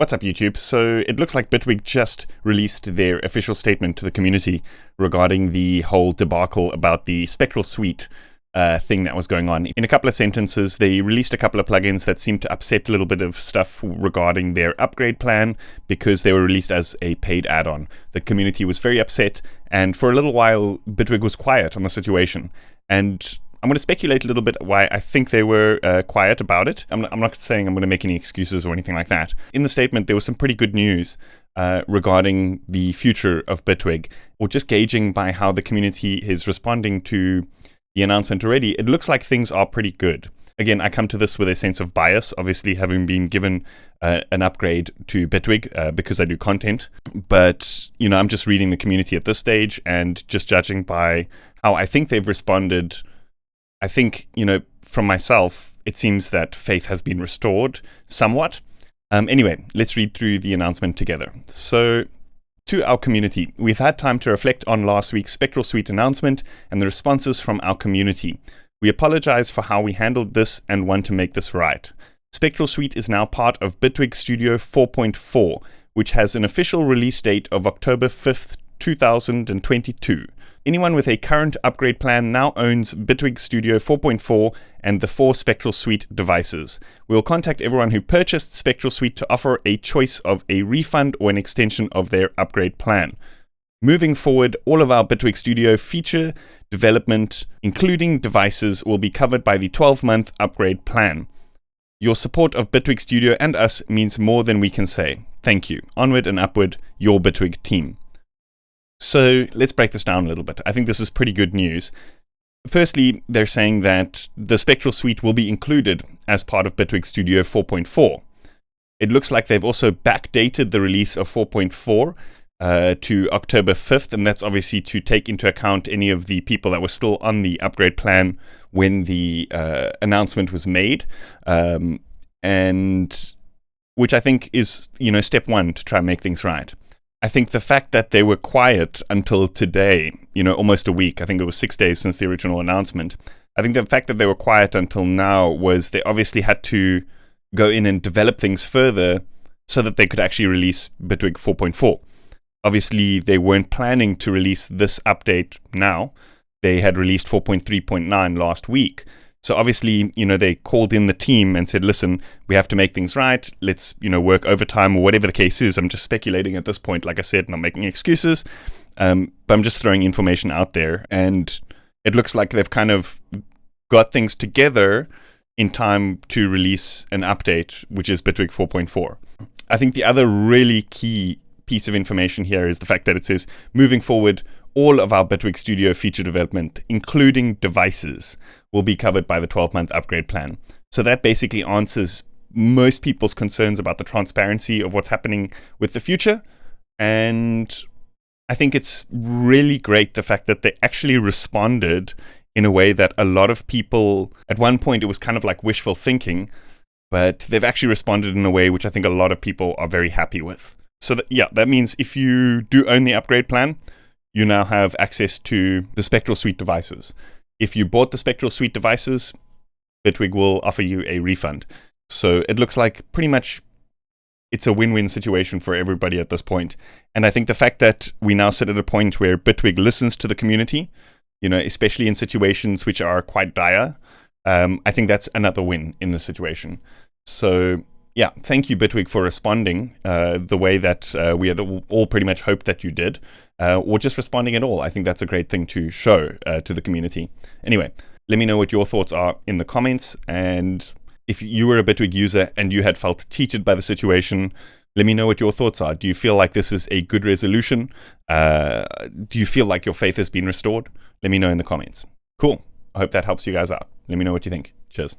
What's up, YouTube? So it looks like Bitwig just released their official statement to the community regarding the whole debacle about the Spectral Suite thing that was going on. In a couple of sentences, they released a couple of plugins that seemed to upset a little bit of stuff regarding their upgrade plan because they were released as a paid add-on. The community was very upset, and for a little while, Bitwig was quiet on the situation. And I'm going to speculate a little bit why I think they were quiet about it. I'm not saying I'm going to make any excuses or anything like that. In the statement, there was some pretty good news regarding the future of Bitwig, or just gauging by how the community is responding to the announcement already. It looks like things are pretty good. Again, I come to this with a sense of bias, obviously having been given an upgrade to Bitwig because I do content. But, you know, I'm just reading the community at this stage and just judging by how I think they've responded. I think, you know, from myself, it seems that faith has been restored somewhat. Anyway, let's read through the announcement together. So, to our community, we've had time to reflect on last week's Spectral Suite announcement and the responses from our community. We apologize for how we handled this and want to make this right. Spectral Suite is now part of Bitwig Studio 4.4, which has an official release date of October 5th, 2022. Anyone with a current upgrade plan now owns Bitwig Studio 4.4 and the 4 Spectral Suite devices. We'll contact everyone who purchased Spectral Suite to offer a choice of a refund or an extension of their upgrade plan. Moving forward, all of our Bitwig Studio feature development, including devices, will be covered by the 12-month upgrade plan. Your support of Bitwig Studio and us means more than we can say. Thank you. Onward and upward, your Bitwig team. So let's break this down a little bit. I think this is pretty good news. Firstly, they're saying that the Spectral Suite will be included as part of Bitwig Studio 4.4. It looks like they've also backdated the release of 4.4 to October 5th, and that's obviously to take into account any of the people that were still on the upgrade plan when the announcement was made, and which I think is, you know, step one to try and make things right. I think the fact that they were quiet until today, you know, almost a week, I think it was 6 days since the original announcement. I think the fact that they were quiet until now was they obviously had to go in and develop things further so that they could actually release Bitwig 4.4. Obviously, they weren't planning to release this update now. They had released 4.3.9 last week. So obviously, you know, they called in the team and said, listen, we have to make things right. Let's, you know, work overtime or whatever the case is. I'm just speculating at this point, like I said, not making excuses. But I'm just throwing information out there. And it looks like they've kind of got things together in time to release an update, which is Bitwig 4.4. I think the other really key piece of information here is the fact that it says, moving forward, all of our Bitwig Studio feature development, including devices, will be covered by the 12-month upgrade plan. So that basically answers most people's concerns about the transparency of what's happening with the future. And I think it's really great the fact that they actually responded in a way that a lot of people, at one point it was kind of like wishful thinking, but they've actually responded in a way which I think a lot of people are very happy with. So that means if you do own the upgrade plan, you now have access to the Spectral Suite devices. If you bought the Spectral Suite devices, Bitwig will offer you a refund. So it looks like pretty much it's a win-win situation for everybody at this point. And I think the fact that we now sit at a point where Bitwig listens to the community, you know, especially in situations which are quite dire, I think that's another win in the situation. So yeah, thank you, Bitwig, for responding the way that we had all pretty much hoped that you did, or just responding at all. I think that's a great thing to show to the community. Anyway, let me know what your thoughts are in the comments, and if you were a Bitwig user and you had felt cheated by the situation, let me know what your thoughts are. Do you feel like this is a good resolution? Do you feel like your faith has been restored? Let me know in the comments. Cool. I hope that helps you guys out. Let me know what you think. Cheers.